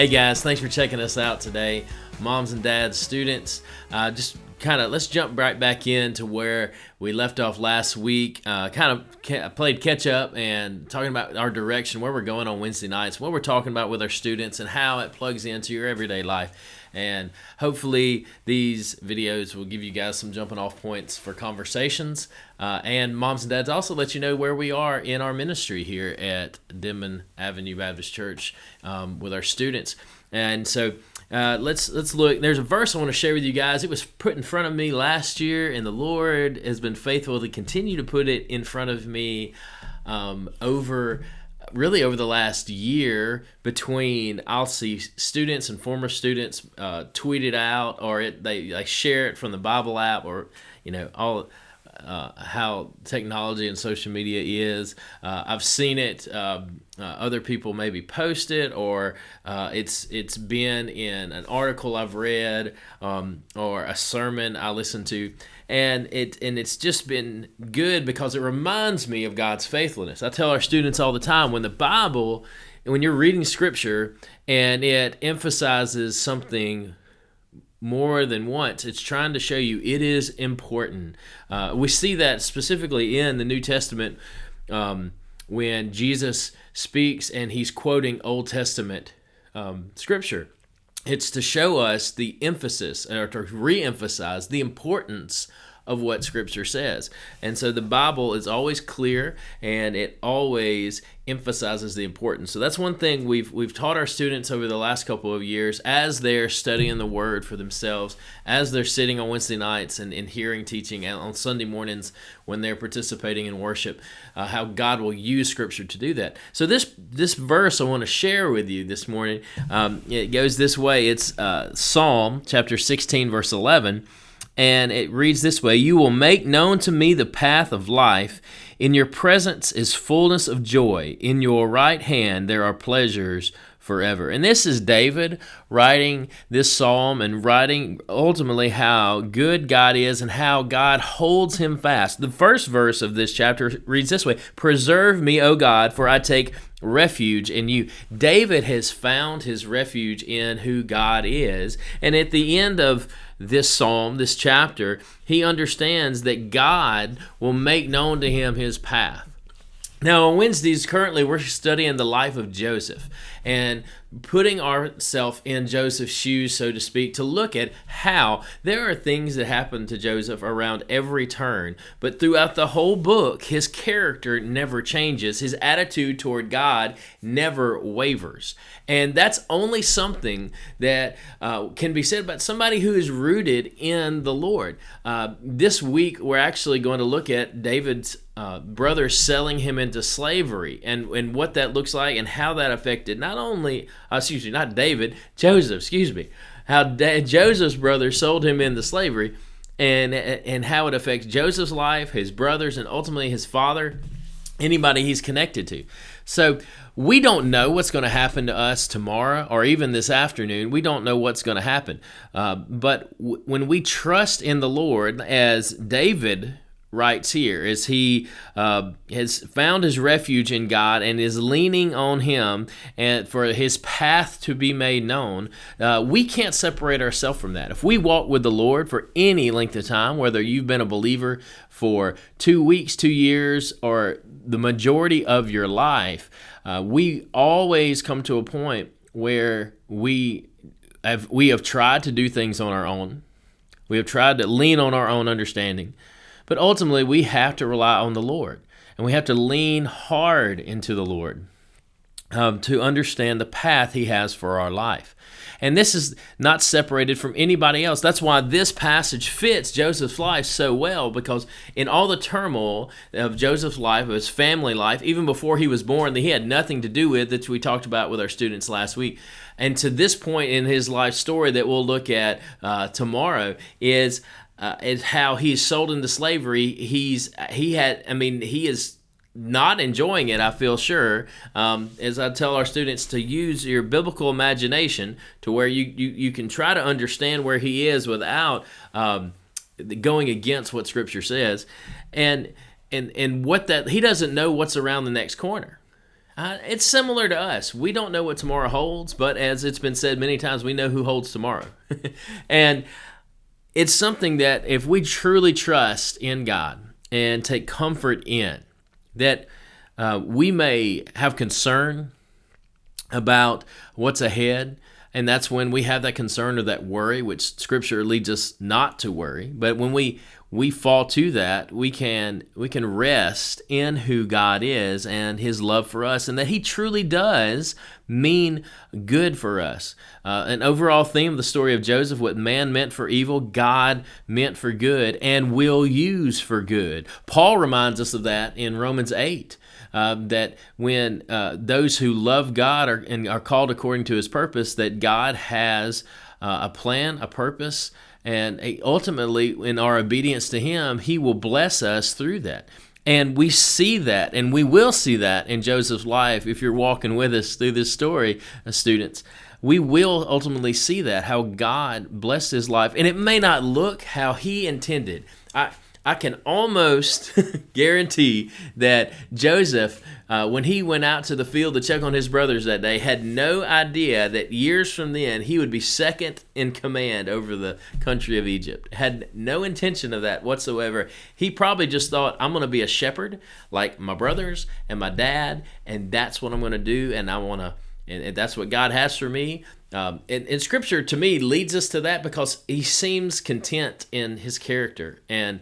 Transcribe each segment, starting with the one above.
Hey guys, thanks for checking us out today. Moms and dads, students, let's jump right back into where we left off last week. Played catch up and talking about our direction, where we're going on Wednesday nights, what we're talking about with our students, and how it plugs into your everyday life. And hopefully these videos will give you guys some jumping off points for conversations. And moms and dads also let you know where we are in our ministry here at Denman Avenue Baptist Church with our students. And so let's look. There's a verse I want to share with you guys. It was put in front of me last year, and the Lord has been faithful to continue to put it in front of me over the last year. Between, I'll see students and former students tweet it out, or they share it from the Bible app, or all how technology and social media is. I've seen it. Other people maybe post it, or it's been in an article I've read, or a sermon I listened to, and it's just been good because it reminds me of God's faithfulness. I tell our students all the time, when you're reading Scripture and it emphasizes something more than once, it's trying to show you it is important. We see that specifically in the New Testament when Jesus speaks and he's quoting Old Testament Scripture. It's to show us the emphasis, or to re-emphasize the importance of what Scripture says. And so the Bible is always clear, and it always emphasizes the importance. So that's one thing we've taught our students over the last couple of years as they're studying the Word for themselves, as they're sitting on Wednesday nights and hearing teaching, and on Sunday mornings when they're participating in worship, how God will use Scripture to do that. So this verse I want to share with you this morning, it goes this way. It's Psalm chapter 16, verse 11. And it reads this way: "You will make known to me the path of life. In your presence is fullness of joy. In your right hand there are pleasures forever." And this is David writing this psalm and writing ultimately how good God is and how God holds him fast. The first verse of this chapter reads this way: "Preserve me, O God, for I take refuge in you." David has found his refuge in who God is. And at the end of this psalm, this chapter, he understands that God will make known to him his path. Now, on Wednesdays, currently, we're studying the life of Joseph and putting ourselves in Joseph's shoes, so to speak, to look at how there are things that happen to Joseph around every turn, but throughout the whole book, his character never changes. His attitude toward God never wavers. And that's only something that can be said about somebody who is rooted in the Lord. This week, we're actually going to look at David's brothers selling him into slavery, and what that looks like, and how that affected how Joseph's brothers sold him into slavery, and how it affects Joseph's life, his brothers, and ultimately his father, anybody he's connected to. So we don't know what's going to happen to us tomorrow or even this afternoon. We don't know what's going to happen. But when we trust in the Lord, as David writes here, as he has found his refuge in God and is leaning on him and for his path to be made known, we can't separate ourselves from that. If we walk with the Lord for any length of time, whether you've been a believer for 2 weeks, 2 years, or the majority of your life, we always come to a point where we have tried to do things on our own. We have tried to lean on our own understanding. But ultimately, we have to rely on the Lord, and we have to lean hard into the Lord to understand the path He has for our life. And this is not separated from anybody else. That's why this passage fits Joseph's life so well, because in all the turmoil of Joseph's life, of his family life, even before he was born, that he had nothing to do with, that we talked about with our students last week. And to this point in his life story that we'll look at tomorrow is how he's sold into slavery. He is not enjoying it, I feel sure. As I tell our students, to use your biblical imagination to where you can try to understand where he is without going against what Scripture says, and what that he doesn't know what's around the next corner. It's similar to us. We don't know what tomorrow holds, but as it's been said many times, we know who holds tomorrow. And it's something that if we truly trust in God and take comfort in, that we may have concern about what's ahead, and that's when we have that concern or that worry, which Scripture leads us not to worry. But when we fall to that, we can rest in who God is and His love for us, and that He truly does mean good for us. An overall theme of the story of Joseph: what man meant for evil, God meant for good and will use for good. Paul reminds us of that in Romans 8. That when those who love God are called according to His purpose, that God has a plan, a purpose, and ultimately in our obedience to Him, He will bless us through that. And we see that, and we will see that in Joseph's life. If you're walking with us through this story, students, we will ultimately see that, how God blessed his life. And it may not look how He intended. I can almost guarantee that Joseph, when he went out to the field to check on his brothers that day, had no idea that years from then he would be second in command over the country of Egypt. Had no intention of that whatsoever. He probably just thought, I'm going to be a shepherd like my brothers and my dad, and that's what I'm going to do, and and that's what God has for me. And Scripture, to me, leads us to that because he seems content in his character. And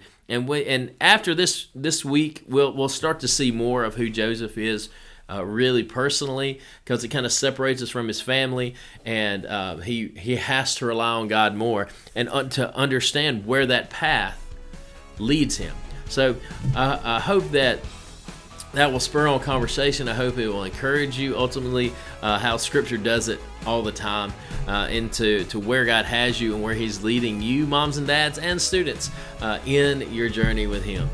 after this week, we'll start to see more of who Joseph is really personally, because it kind of separates us from his family, and he has to rely on God more and to understand where that path leads him. So I hope that will spur on conversation. I hope it will encourage you ultimately how Scripture does it all the time into where God has you and where He's leading you, moms and dads and students, in your journey with Him.